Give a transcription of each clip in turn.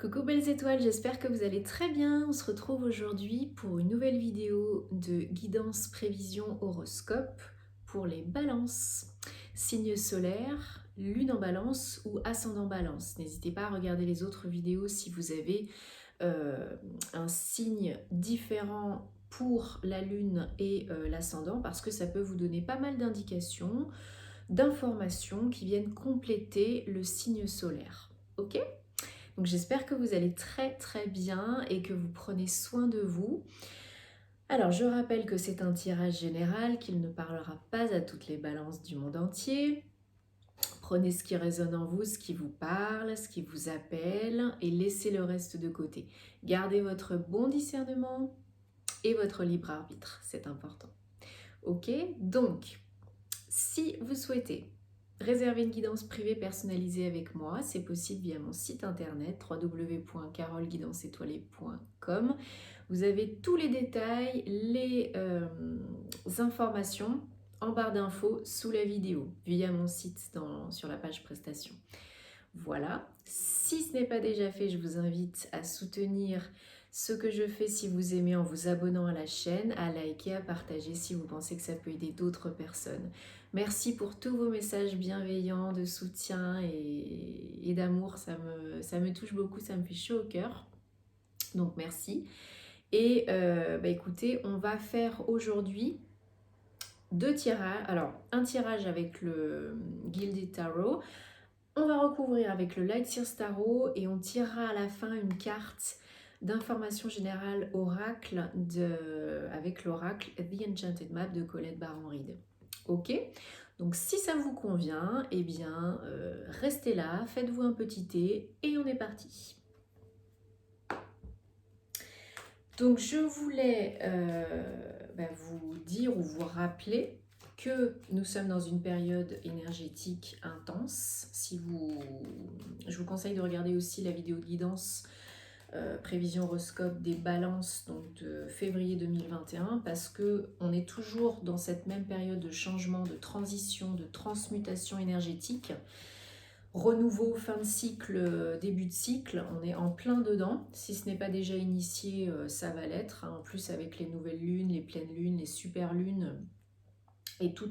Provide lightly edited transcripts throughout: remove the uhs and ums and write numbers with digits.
Coucou belles étoiles, j'espère que vous allez très bien. On se retrouve aujourd'hui pour une nouvelle vidéo de guidance prévision horoscope pour les balances. Signe solaire, lune en balance ou ascendant balance. N'hésitez pas à regarder les autres vidéos si vous avez un signe différent pour la lune et l'ascendant parce que ça peut vous donner pas mal d'indications, d'informations qui viennent compléter le signe solaire. Ok ? Donc j'espère que vous allez très bien et que vous prenez soin de vous. Alors je rappelle que c'est un tirage général, qu'il ne parlera pas à toutes les balances du monde entier. Prenez ce qui résonne en vous, ce qui vous parle, ce qui vous appelle et laissez le reste de côté. Gardez votre bon discernement et votre libre arbitre, c'est important. Ok, donc si vous souhaitez réserver une guidance privée personnalisée avec moi, c'est possible via mon site internet www.caroleguidancetoilée.com. Vous avez tous les détails, les informations en barre d'infos sous la vidéo via mon site sur la page prestation. Voilà, si ce n'est pas déjà fait, je vous invite à soutenir ce que je fais si vous aimez en vous abonnant à la chaîne, à liker, à partager si vous pensez que ça peut aider d'autres personnes. Merci pour tous vos messages bienveillants de soutien et d'amour, ça me touche beaucoup, ça me fait chaud au cœur. Donc merci. Et écoutez, on va faire aujourd'hui deux tirages. Alors, un tirage avec le Gilded Tarot. On va recouvrir avec le Light Sears Tarot et on tirera à la fin une carte d'information générale oracle avec l'oracle The Enchanted Map de Colette Baron-Reid. Ok, donc si ça vous convient, eh bien restez là, faites-vous un petit thé et on est parti. Donc je voulais vous dire ou vous rappeler que nous sommes dans une période énergétique intense. Je vous conseille de regarder aussi la vidéo de guidance prévision horoscope des balances donc de février 2021 parce que on est toujours dans cette même période de changement, de transition, de transmutation énergétique. Renouveau, fin de cycle, début de cycle, on est en plein dedans. Si ce n'est pas déjà initié, ça va l'être. En plus avec les nouvelles lunes, les pleines lunes, les super lunes et tout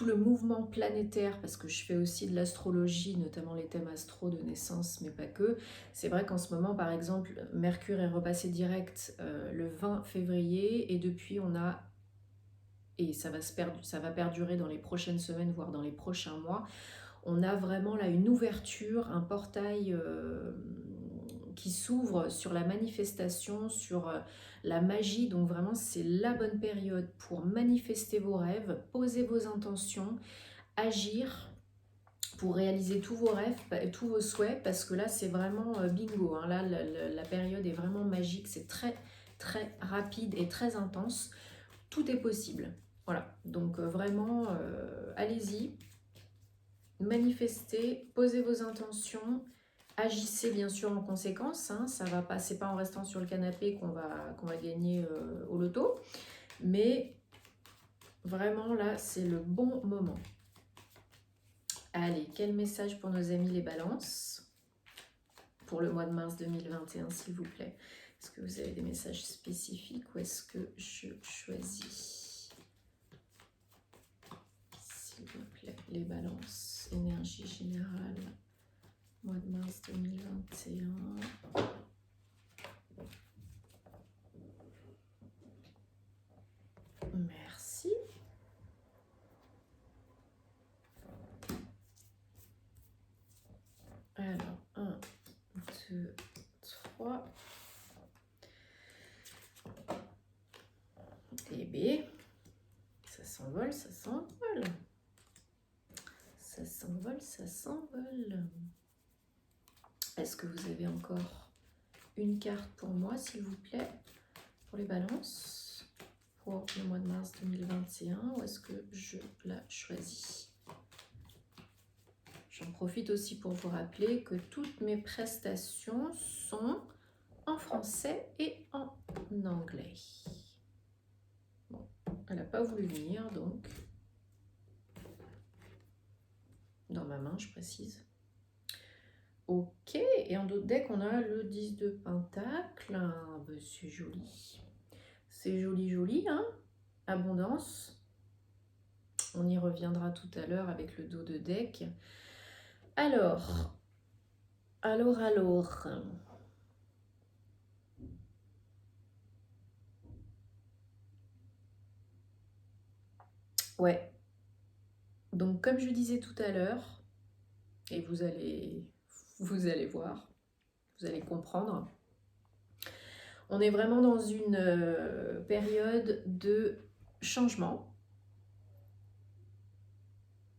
le mouvement planétaire, parce que je fais aussi de l'astrologie, notamment les thèmes astro de naissance, mais pas que. C'est vrai qu'en ce moment, par exemple, Mercure est repassé direct le 20 février et depuis on a... Et ça va perdurer dans les prochaines semaines, voire dans les prochains mois. On a vraiment là une ouverture, un portail qui s'ouvre sur la manifestation, sur la magie. Donc vraiment, c'est la bonne période pour manifester vos rêves, poser vos intentions, agir pour réaliser tous vos rêves, tous vos souhaits, parce que là, c'est vraiment bingo. Hein. Là, la période est vraiment magique. C'est très rapide et très intense. Tout est possible. Voilà, donc vraiment, allez-y, manifestez, posez vos intentions, agissez bien sûr en conséquence. Hein, ça va pas, c'est pas en restant sur le canapé qu'on va gagner au loto, mais vraiment là, c'est le bon moment. Allez, quel message pour nos amis les balances pour le mois de mars 2021, s'il vous plaît? Est-ce que vous avez des messages spécifiques ou est-ce que je choisis? S'il vous plaît, les balances, énergie générale, mois de mars 2021. Merci. Alors, 1, 2, 3. Et B. Ça s'envole, ça s'envole. Ça s'envole, ça s'envole. Est-ce que vous avez encore une carte pour moi, s'il vous plaît, pour les balances, pour le mois de mars 2021, ou est-ce que je la choisis? J'en profite aussi pour vous rappeler que toutes mes prestations sont en français et en anglais. Bon, elle n'a pas voulu venir, donc dans ma main, je précise. Ok, et en d'autres decks, on a le 10 de Pentacle. Ah, ben, c'est joli. C'est joli, joli, hein? Abondance. On y reviendra tout à l'heure avec le dos de deck. Alors. Ouais. Donc, comme je disais tout à l'heure, et vous allez voir, vous allez comprendre, on est vraiment dans une période de changement,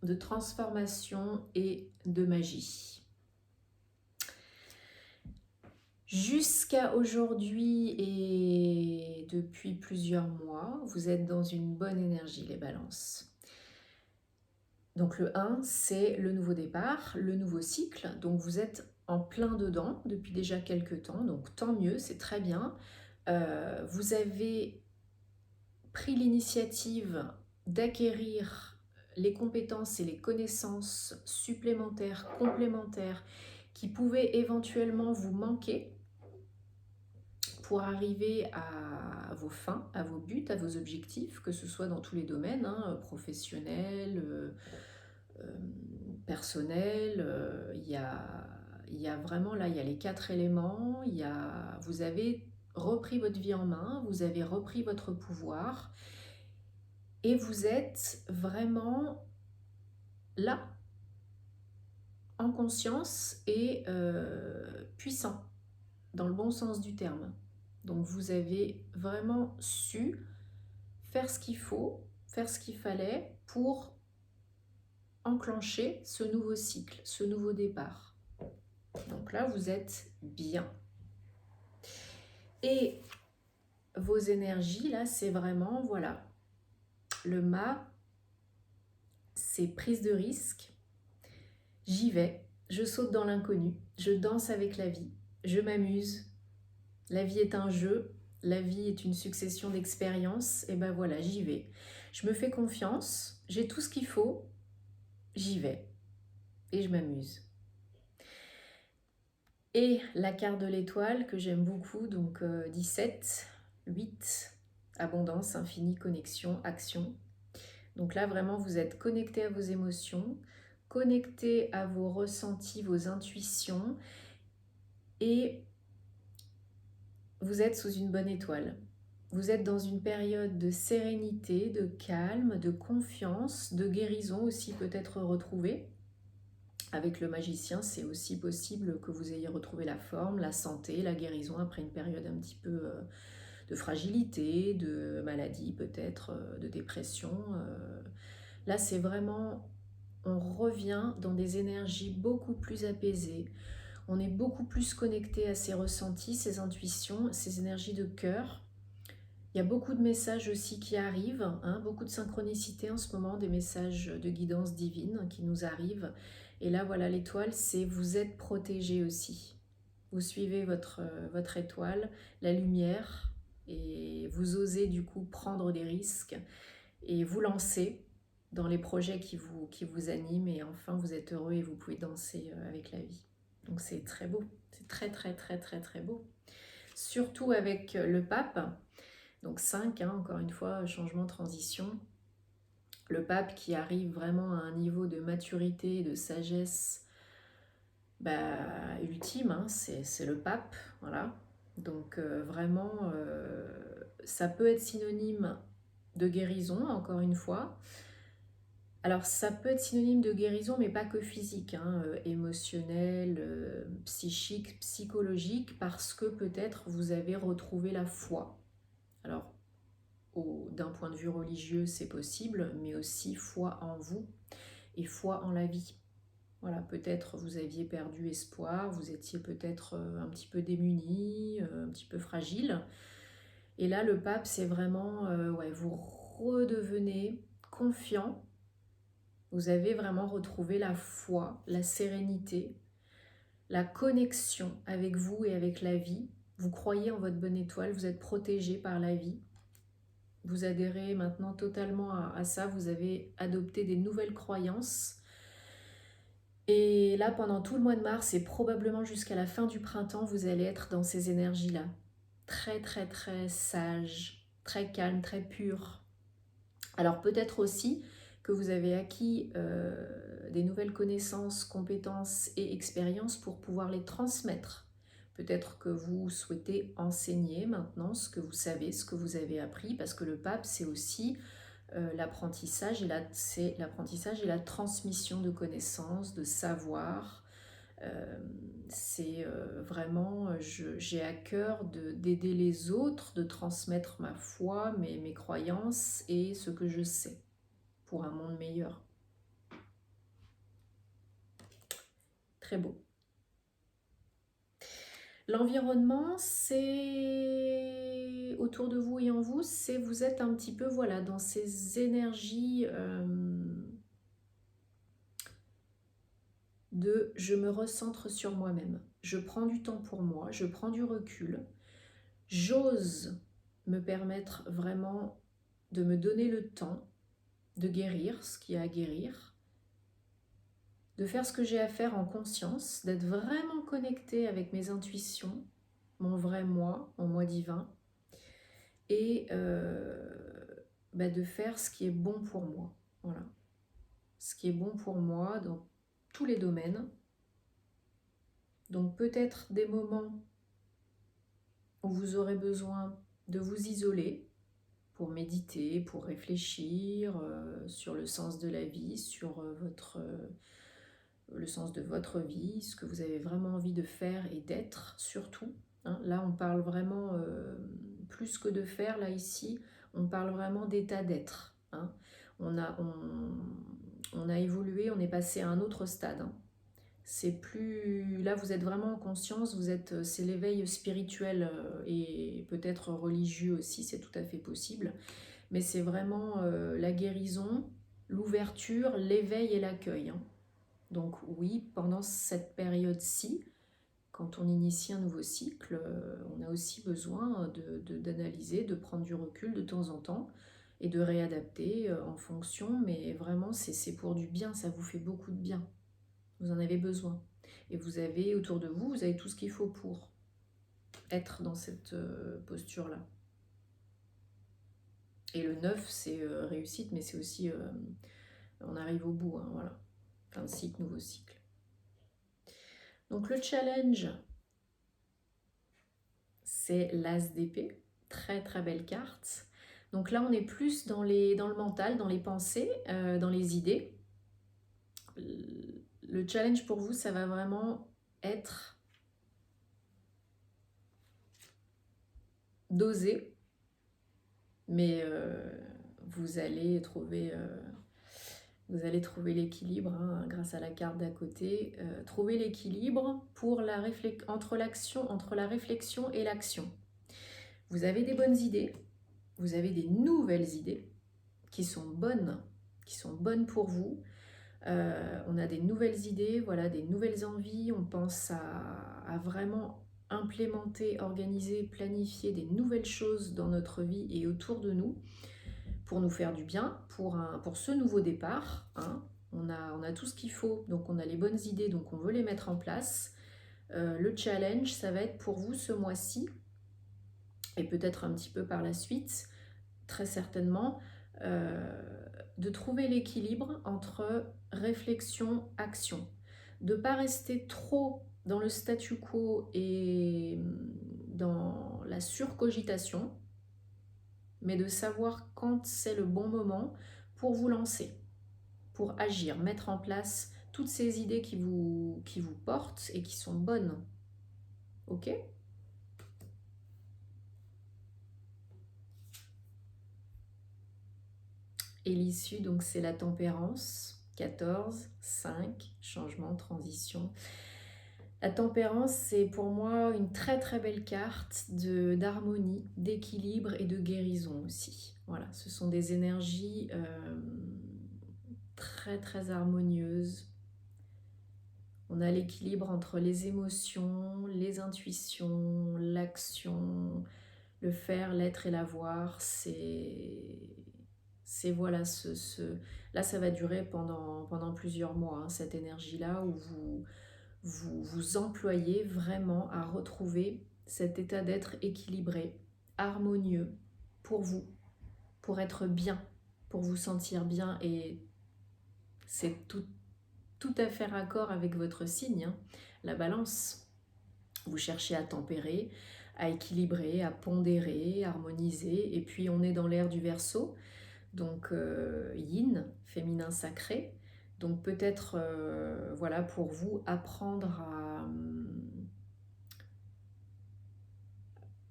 de transformation et de magie. Jusqu'à aujourd'hui et depuis plusieurs mois, vous êtes dans une bonne énergie, les balances. Donc le 1, c'est le nouveau départ, le nouveau cycle. Donc vous êtes en plein dedans depuis déjà quelques temps, donc tant mieux, c'est très bien. Vous avez pris l'initiative d'acquérir les compétences et les connaissances supplémentaires, complémentaires, qui pouvaient éventuellement vous manquer pour arriver à vos fins, à vos buts, à vos objectifs, que ce soit dans tous les domaines, hein, professionnel, personnel. Il y a vraiment là, il y a les 4 éléments. Vous avez repris votre vie en main, vous avez repris votre pouvoir et vous êtes vraiment là, en conscience et puissant, dans le bon sens du terme. Donc vous avez vraiment su faire ce qu'il faut, faire ce qu'il fallait pour enclencher ce nouveau cycle, ce nouveau départ. Donc là, vous êtes bien. Et vos énergies, là, c'est vraiment, voilà, le mât, c'est prise de risque. J'y vais, je saute dans l'inconnu, je danse avec la vie, je m'amuse. La vie est un jeu, la vie est une succession d'expériences, et ben voilà, j'y vais. Je me fais confiance, j'ai tout ce qu'il faut, j'y vais et je m'amuse. Et la carte de l'étoile que j'aime beaucoup, donc 17, 8, abondance, infini, connexion, action. Donc là, vraiment, vous êtes connecté à vos émotions, connecté à vos ressentis, vos intuitions, et vous êtes sous une bonne étoile. Vous êtes dans une période de sérénité, de calme, de confiance, de guérison aussi peut-être retrouvée. Avec le magicien, c'est aussi possible que vous ayez retrouvé la forme, la santé, la guérison après une période un petit peu de fragilité, de maladie peut-être, de dépression. Là, c'est vraiment, on revient dans des énergies beaucoup plus apaisées. On est beaucoup plus connecté à ses ressentis, ses intuitions, ses énergies de cœur. Il y a beaucoup de messages aussi qui arrivent, hein, beaucoup de synchronicité en ce moment, des messages de guidance divine qui nous arrivent. Et là, voilà, l'étoile, c'est vous êtes protégé aussi. Vous suivez votre étoile, la lumière, et vous osez du coup prendre des risques et vous lancer dans les projets qui vous animent. Et enfin, vous êtes heureux et vous pouvez danser avec la vie. Donc c'est très beau, c'est très très très très très beau. Surtout avec le pape. Donc 5, hein, encore une fois, changement, transition. Le pape qui arrive vraiment à un niveau de maturité, de sagesse ultime, hein, c'est le pape, voilà. Donc vraiment, ça peut être synonyme de guérison, encore une fois. Alors ça peut être synonyme de guérison, mais pas que physique, hein, émotionnel, psychique, psychologique, parce que peut-être vous avez retrouvé la foi. Alors, d'un point de vue religieux, c'est possible, mais aussi foi en vous et foi en la vie. Voilà, peut-être vous aviez perdu espoir, vous étiez peut-être un petit peu démuni, un petit peu fragile. Et là, le pape, c'est vraiment, vous redevenez confiant. Vous avez vraiment retrouvé la foi, la sérénité, la connexion avec vous et avec la vie. Vous croyez en votre bonne étoile, vous êtes protégé par la vie. Vous adhérez maintenant totalement à ça, vous avez adopté des nouvelles croyances Et là, pendant tout le mois de mars et probablement jusqu'à la fin du printemps, vous allez être dans ces énergies-là. Très, très, très sage, très calme, très pur. Alors peut-être aussi que vous avez acquis des nouvelles connaissances, compétences et expériences pour pouvoir les transmettre. Peut-être que vous souhaitez enseigner maintenant ce que vous savez, ce que vous avez appris, parce que le pape, c'est aussi l'apprentissage et la transmission de connaissances, de savoir. C'est vraiment, j'ai à cœur d'aider les autres, de transmettre ma foi, mes croyances et ce que je sais pour un monde meilleur. Très beau. L'environnement, c'est autour de vous et en vous, c'est vous êtes un petit peu voilà, dans ces énergies de je me recentre sur moi-même. Je prends du temps pour moi, je prends du recul. J'ose me permettre vraiment de me donner le temps de guérir ce qu'il y a à guérir, de faire ce que j'ai à faire en conscience, d'être vraiment connecté avec mes intuitions, mon vrai moi, mon moi divin, et de faire ce qui est bon pour moi. Voilà. Ce qui est bon pour moi dans tous les domaines. Donc peut-être des moments où vous aurez besoin de vous isoler pour méditer, pour réfléchir sur le sens de la vie, sur le sens de votre vie, ce que vous avez vraiment envie de faire et d'être surtout. Hein. Là, on parle vraiment, plus que de faire, là, ici, on parle vraiment d'état d'être. Hein. On a évolué, on est passé à un autre stade. Hein. C'est plus... Là, vous êtes vraiment en conscience, c'est l'éveil spirituel et peut-être religieux aussi, c'est tout à fait possible. Mais c'est vraiment la guérison, l'ouverture, l'éveil et l'accueil. Hein. Donc oui, pendant cette période-ci, quand on initie un nouveau cycle, on a aussi besoin d'analyser, de prendre du recul de temps en temps et de réadapter en fonction, mais vraiment c'est pour du bien, ça vous fait beaucoup de bien. Vous en avez besoin. Et vous avez autour de vous, vous avez tout ce qu'il faut pour être dans cette posture-là. Et le 9, c'est réussite, mais c'est aussi, on arrive au bout, hein, voilà. Fin de cycle, nouveau cycle. Donc le challenge, c'est l'As d'épée, très très belle carte. Donc là, on est plus dans le mental, dans les pensées, dans les idées. Le challenge pour vous, ça va vraiment être d'oser, mais vous allez trouver l'équilibre hein, grâce à la carte d'à côté. Trouver l'équilibre pour entre la réflexion et l'action. Vous avez des bonnes idées, vous avez des nouvelles idées qui sont bonnes pour vous. On a des nouvelles idées, voilà, des nouvelles envies. On pense à vraiment implémenter, organiser, planifier des nouvelles choses dans notre vie et autour de nous pour nous faire du bien, pour ce nouveau départ. Hein. On a tout ce qu'il faut, donc on a les bonnes idées, donc on veut les mettre en place. Le challenge, ça va être pour vous ce mois-ci, et peut-être un petit peu par la suite, très certainement, de trouver l'équilibre entre réflexion, action. De ne pas rester trop dans le statu quo et dans la surcogitation, mais de savoir quand c'est le bon moment pour vous lancer, pour agir, mettre en place toutes ces idées qui vous portent et qui sont bonnes. Ok ? Et l'issue, donc, c'est la tempérance. 14, 5, changement, transition. La tempérance, c'est pour moi une très très belle carte d'harmonie, d'équilibre et de guérison aussi. Voilà, ce sont des énergies très très harmonieuses. On a l'équilibre entre les émotions, les intuitions, l'action, le faire, l'être et l'avoir. C'est C'est voilà, là ça va durer pendant plusieurs mois, hein, cette énergie-là où vous employez vraiment à retrouver cet état d'être équilibré, harmonieux pour vous, pour être bien, pour vous sentir bien. Et c'est tout à fait raccord avec votre signe, hein, la balance. Vous cherchez à tempérer, à équilibrer, à pondérer, harmoniser. Et puis on est dans l'ère du Verseau, donc yin, féminin sacré. Donc peut-être, voilà, pour vous, apprendre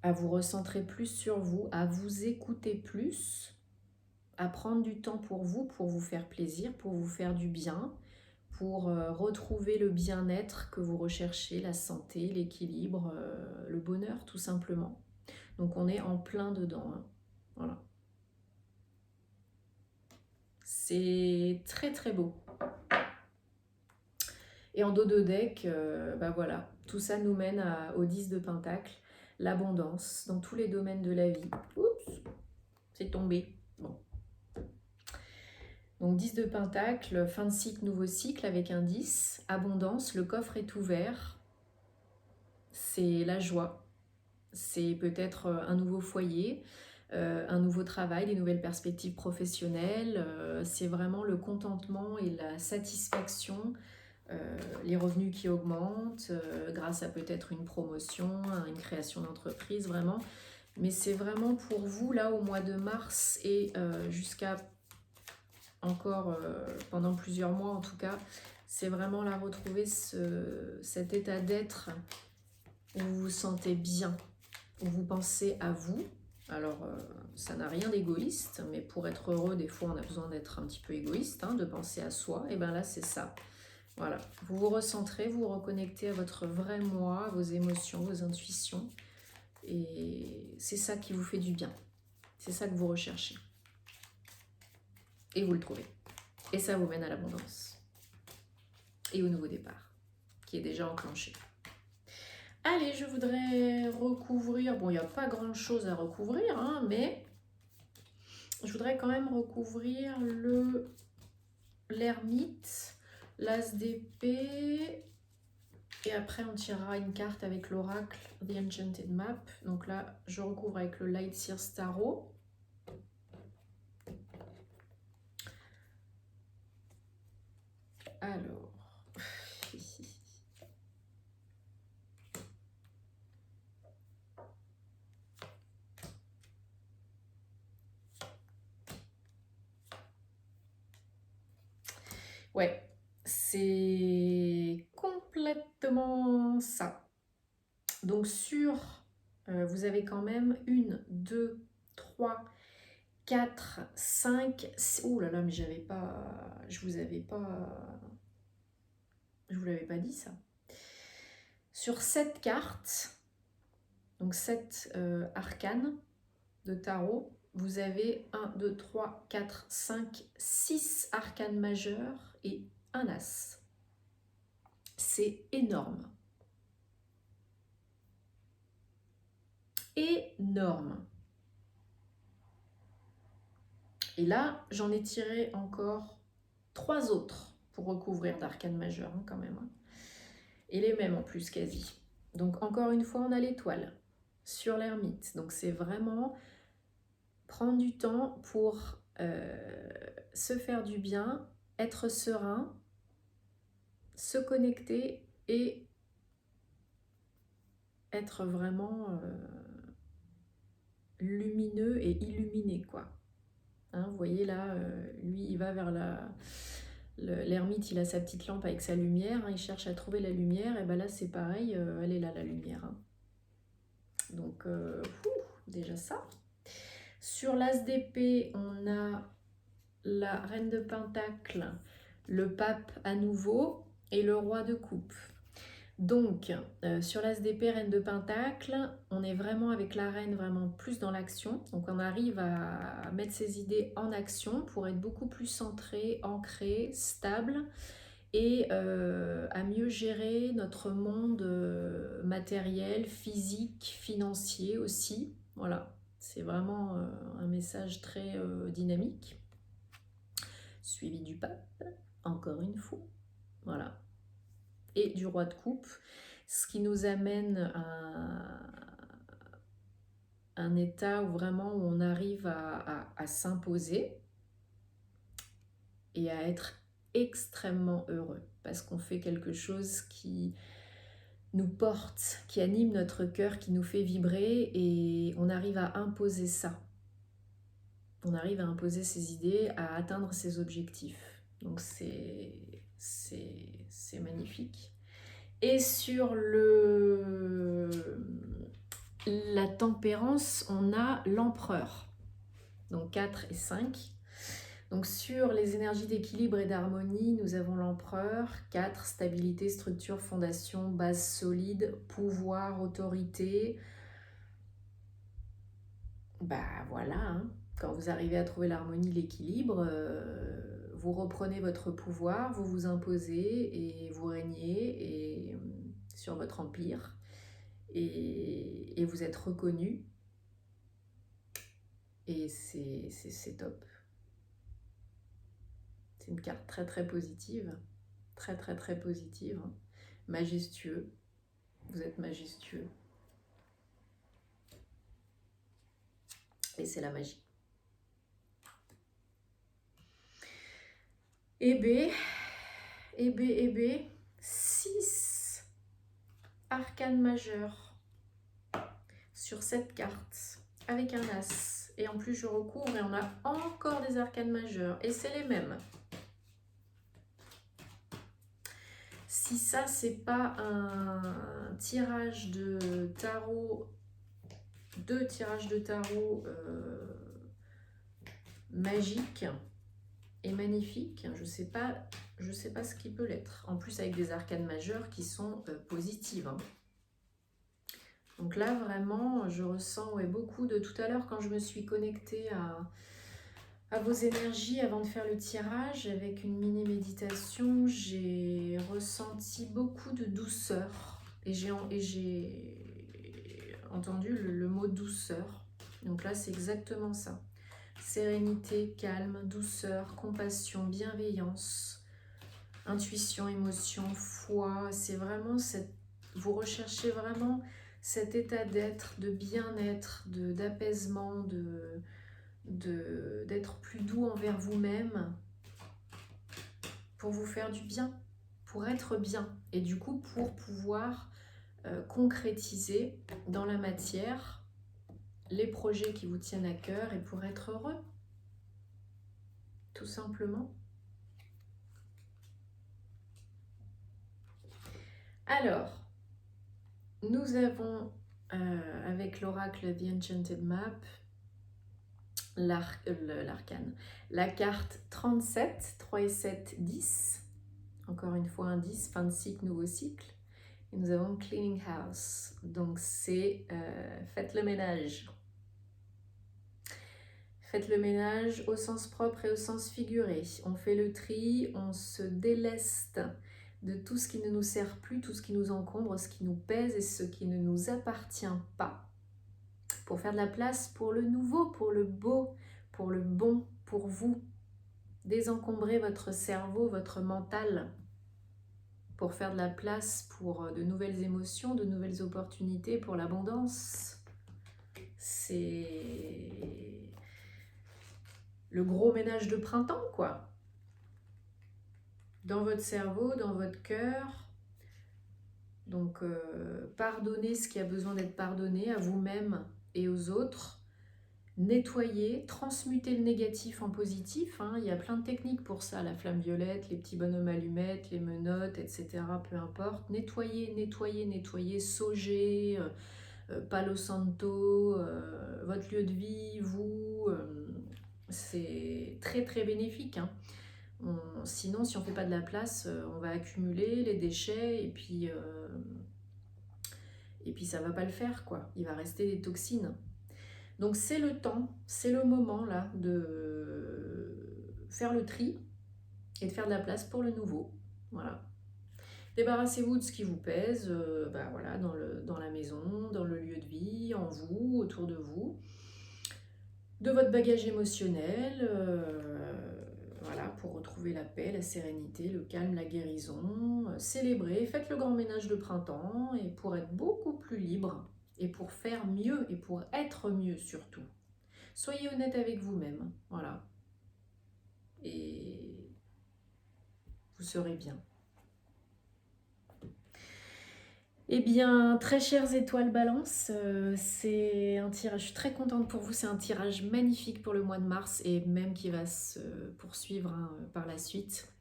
à vous recentrer plus sur vous, à vous écouter plus, à prendre du temps pour vous faire plaisir, pour vous faire du bien, pour retrouver le bien-être que vous recherchez, la santé, l'équilibre, le bonheur tout simplement. Donc on est en plein dedans, hein. Voilà. C'est très très beau. Et en dos de deck, bah voilà, tout ça nous mène au 10 de Pentacle, l'abondance dans tous les domaines de la vie. Oups, c'est tombé. Bon. Donc 10 de Pentacle, fin de cycle, nouveau cycle avec un 10, abondance, le coffre est ouvert, c'est la joie, c'est peut-être un nouveau foyer, un nouveau travail, des nouvelles perspectives professionnelles, c'est vraiment le contentement et la satisfaction, les revenus qui augmentent grâce à peut-être une promotion, une création d'entreprise, vraiment. Mais c'est vraiment pour vous, là, au mois de mars et jusqu'à encore pendant plusieurs mois en tout cas, c'est vraiment là retrouver cet état d'être où vous vous sentez bien, où vous pensez à vous. Alors, ça n'a rien d'égoïste, mais pour être heureux, des fois, on a besoin d'être un petit peu égoïste, hein, de penser à soi. Et bien là, c'est ça. Voilà. Vous vous recentrez, vous vous reconnectez à votre vrai moi, à vos émotions, vos intuitions. Et c'est ça qui vous fait du bien. C'est ça que vous recherchez. Et vous le trouvez. Et ça vous mène à l'abondance. Et au nouveau départ, qui est déjà enclenché. Allez, je voudrais recouvrir, bon, il n'y a pas grand chose à recouvrir, hein, mais je voudrais quand même recouvrir l'ermite, l'as d'épée, et après on tirera une carte avec l'oracle The Enchanted Map. Donc là, je recouvre avec le Light Seers Tarot. Alors... ouais, c'est complètement ça. Donc vous avez quand même 1, 2, 3, 4, 5, 6... Oh là là, mais j'avais pas... Je vous l'avais pas dit ça. Sur 7 cartes, donc 7 arcanes de tarot, vous avez 1, 2, 3, 4, 5, 6 arcanes majeures et un as. C'est énorme. Énorme. Et là, j'en ai tiré encore 3 autres pour recouvrir d'arcanes majeures, hein, quand même. Hein. Et les mêmes en plus, quasi. Donc, encore une fois, on a l'étoile sur l'ermite. Donc, c'est vraiment prendre du temps pour se faire du bien, être serein, se connecter et être vraiment lumineux et illuminé, quoi. Hein, vous voyez là, lui, il va vers l'ermite, il a sa petite lampe avec sa lumière, hein, il cherche à trouver la lumière, et ben là c'est pareil, elle est là la lumière. Hein. Donc, déjà ça. Sur l'as d'épée, on a la reine de Pentacle, le pape à nouveau et le roi de coupe. Donc, sur l'as d'épée, reine de Pentacle, on est vraiment avec la reine, vraiment plus dans l'action. Donc, on arrive à mettre ses idées en action pour être beaucoup plus centré, ancré, stable et à mieux gérer notre monde matériel, physique, financier aussi. Voilà, c'est vraiment un message très dynamique. suivi du pape, encore une fois, voilà, et du roi de coupe, ce qui nous amène à un état où vraiment on arrive à s'imposer et à être extrêmement heureux, parce qu'on fait quelque chose qui nous porte, qui anime notre cœur, qui nous fait vibrer, et on arrive à imposer ça. On arrive à imposer ses idées, à atteindre ses objectifs. Donc c'est magnifique. Et sur la tempérance, on a l'empereur. Donc 4 et 5. Donc sur les énergies d'équilibre et d'harmonie, nous avons l'empereur, 4, stabilité, structure, fondation, base solide, pouvoir, autorité. Bah voilà, hein. Quand vous arrivez à trouver l'harmonie, l'équilibre, vous reprenez votre pouvoir, vous vous imposez et vous régnez sur votre empire et vous êtes reconnu et c'est top. C'est une carte très très positive, très très très positive, hein. Majestueux, vous êtes majestueux. Et c'est la magie. Et B, 6 arcanes majeures sur cette carte, avec un as. Et en plus je recouvre et on a encore des arcanes majeures. Et c'est les mêmes. Si ça, c'est pas un tirage de tarot, 2 tirages de tarot magiques et magnifiques, je sais pas ce qui peut l'être. En plus avec des arcanes majeures qui sont positives, hein. Donc là vraiment je ressens beaucoup de tout à l'heure quand je me suis connectée à vos énergies avant de faire le tirage avec une mini méditation, j'ai ressenti beaucoup de douceur et j'ai entendu le mot douceur. Donc là c'est exactement ça. Sérénité, calme, douceur, compassion, bienveillance, intuition, émotion, foi. C'est vraiment vous recherchez vraiment cet état d'être, de bien-être, d'apaisement, d'être plus doux envers vous-même pour vous faire du bien, pour être bien et du coup pour pouvoir concrétiser dans la matière les projets qui vous tiennent à cœur et pour être heureux, tout simplement. Alors, nous avons avec l'oracle The Enchanted Map l'arcane, la carte 37, 3 et 7, 10, encore une fois un 10, fin de cycle, nouveau cycle, et nous avons Cleaning House, donc c'est faites le ménage. Faites le ménage au sens propre et au sens figuré. On fait le tri, on se déleste de tout ce qui ne nous sert plus, tout ce qui nous encombre, ce qui nous pèse et ce qui ne nous appartient pas, pour faire de la place pour le nouveau, pour le beau, pour le bon, pour vous. Désencombrer votre cerveau, votre mental, pour faire de la place pour de nouvelles émotions, de nouvelles opportunités, pour l'abondance. C'est le gros ménage de printemps, quoi. Dans votre cerveau, dans votre cœur. Donc, pardonnez ce qui a besoin d'être pardonné à vous-même et aux autres. Nettoyer, transmuter le négatif en positif, hein. Il y a plein de techniques pour ça, la flamme violette, les petits bonhommes allumettes, les menottes, etc. Peu importe. Nettoyer, nettoyer, nettoyer, sauger, Palo Santo, votre lieu de vie, vous, c'est très très bénéfique, hein. Sinon, si on ne fait pas de la place, on va accumuler les déchets et puis ça ne va pas le faire, quoi. Il va rester des toxines. Donc c'est le temps, c'est le moment là de faire le tri et de faire de la place pour le nouveau. Voilà. Débarrassez-vous de ce qui vous pèse, voilà, dans la maison, dans le lieu de vie, en vous, autour de vous, de votre bagage émotionnel, voilà, pour retrouver la paix, la sérénité, le calme, la guérison. Célébrez, faites le grand ménage de printemps et pour être beaucoup plus libre et pour faire mieux et pour être mieux surtout. Soyez honnête avec vous-même, voilà. Et vous serez bien. Eh bien, très chères étoiles Balance, c'est un tirage, je suis très contente pour vous, c'est un tirage magnifique pour le mois de mars et même qui va se poursuivre hein, par la suite.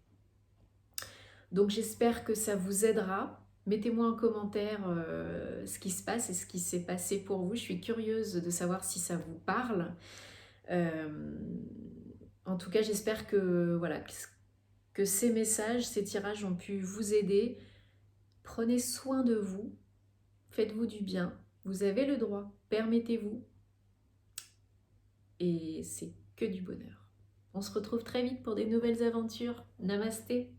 Donc j'espère que ça vous aidera. Mettez-moi en commentaire ce qui se passe et ce qui s'est passé pour vous. Je suis curieuse de savoir si ça vous parle. En tout cas, j'espère que, voilà, que ces messages, ces tirages ont pu vous aider. Prenez soin de vous. Faites-vous du bien, vous avez le droit, permettez-vous et c'est que du bonheur. On se retrouve très vite pour des nouvelles aventures. Namasté.